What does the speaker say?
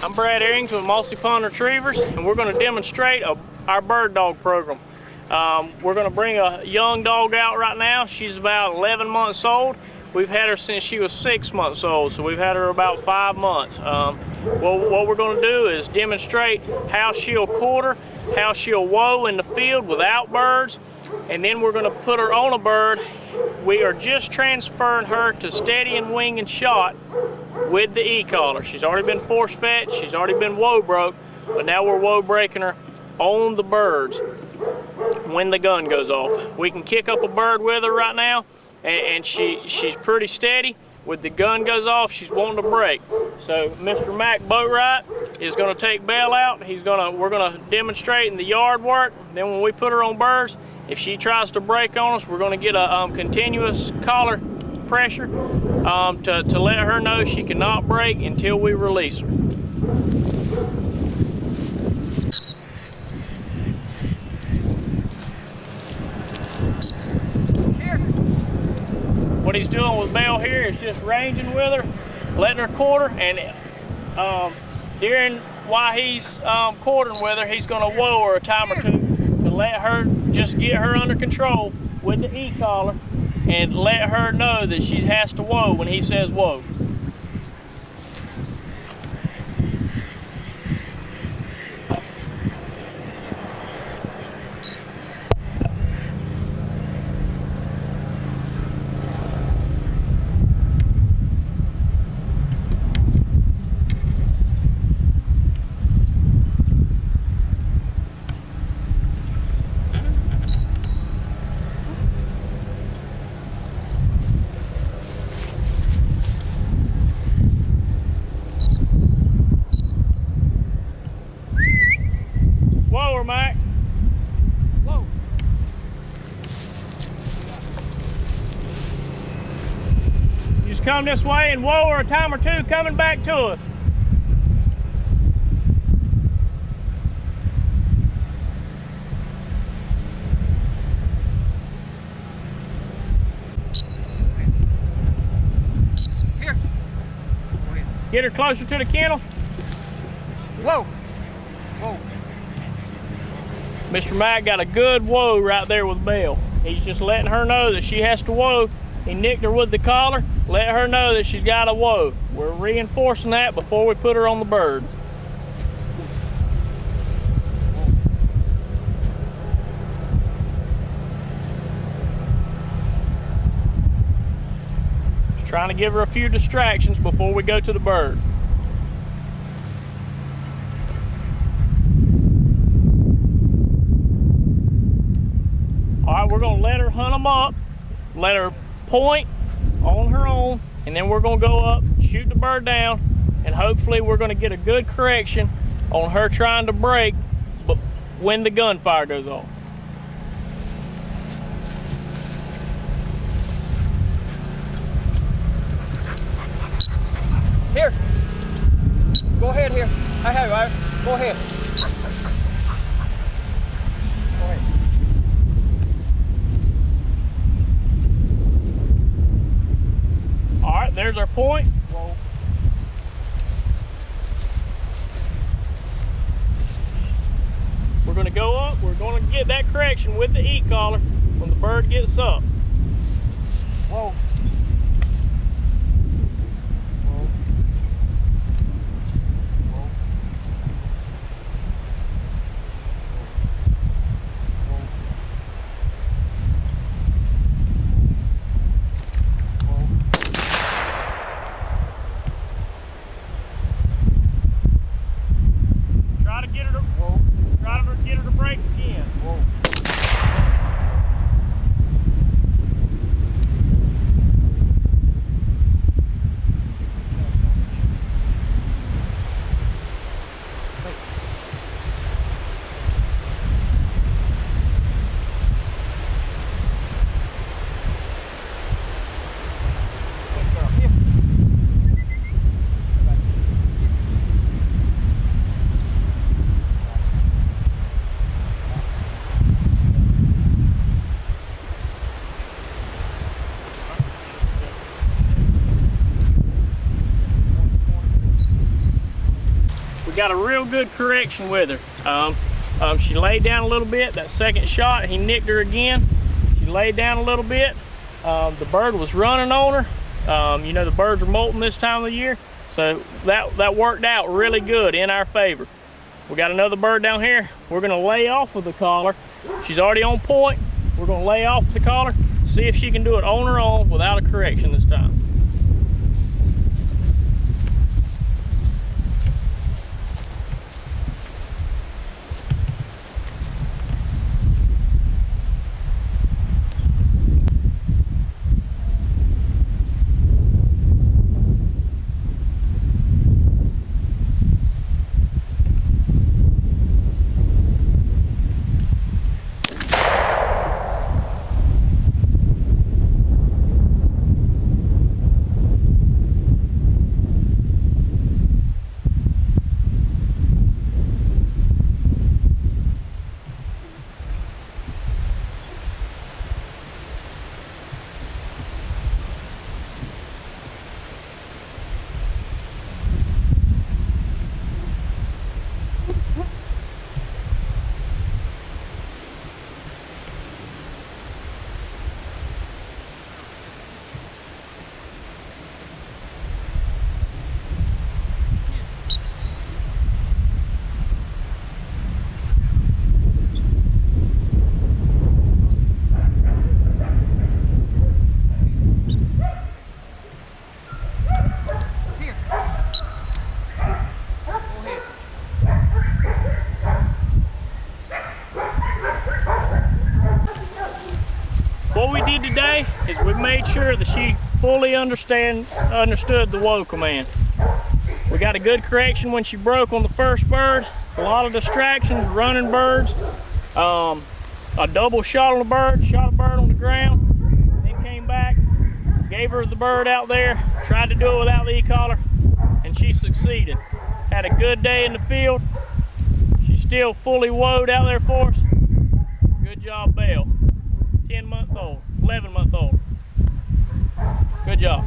I'm Brad Earings with Mossy Pond Retrievers, and we're going to demonstrate our bird dog program. We're going to bring a young dog out right now. She's about 11 months old. We've had her since she was 6 months old, so we've had her about 5 months. What we're going to do is demonstrate how she'll quarter, how she'll whoa in the field without birds, and then we're going to put her on a bird. We are just transferring her to steady and wing and shot with the e-collar. She's already been force fed, she's already been whoa broke, but now we're whoa breaking her on the birds when the gun goes off. We can kick up a bird with her right now, and she's pretty steady. When the gun goes off, she's wanting to break. So Mr. Mac Boatwright is going to take Belle out. We're going to demonstrate in the yard work. Then when we put her on birds, if she tries to break on us, we're going to get a continuous collar pressure to let her know she cannot break until we release her. What he's doing with Belle here is just ranging with her, letting her quarter, and while he's quartering with her, he's going to whoa her a time or two to let her, just get her under control with the e-collar and let her know that she has to whoa when he says whoa. Whoa her, Mac. Whoa. Just come this way and whoa her a time or two coming back to us. Here. Get her closer to the kennel. Whoa. Whoa. Mr. Mac got a good whoa right there with Belle. He's just letting her know that she has to whoa. He nicked her with the collar, let her know that she's got a whoa. We're reinforcing that before we put her on the bird. Just trying to give her a few distractions before we go to the bird. We're going to let her hunt them up, let her point on her own, and then we're going to go up, shoot the bird down, and hopefully we're going to get a good correction on her trying to break but when the gunfire goes off. Here. Go ahead here. I have it. Go ahead. Go ahead. All right, there's our point. Whoa. We're going to go up. We're going to get that correction with the e-collar when the bird gets up. Whoa. Try to get her to break again. Whoa. got a real good correction with her. She laid down a little bit. That second shot, he nicked her again. She laid down a little bit. The bird was running on her. You know, the birds are molting this time of the year, so that worked out really good in our favor. We got another bird down here. We're gonna lay off with the collar. She's already on point. We're gonna lay off with the collar, see if she can do it on her own without a correction this time. What we did today is we made sure that she fully understood the whoa command. We got a good correction when she broke on the first bird. A lot of distractions, running birds. A double shot on the bird, shot a bird on the ground, then came back, gave her the bird out there, tried to do it without the e-collar, and she succeeded. Had a good day in the field. She's still fully whoaed out there for us. Good job, Belle. 10-month-old, 11-month-old. Good job.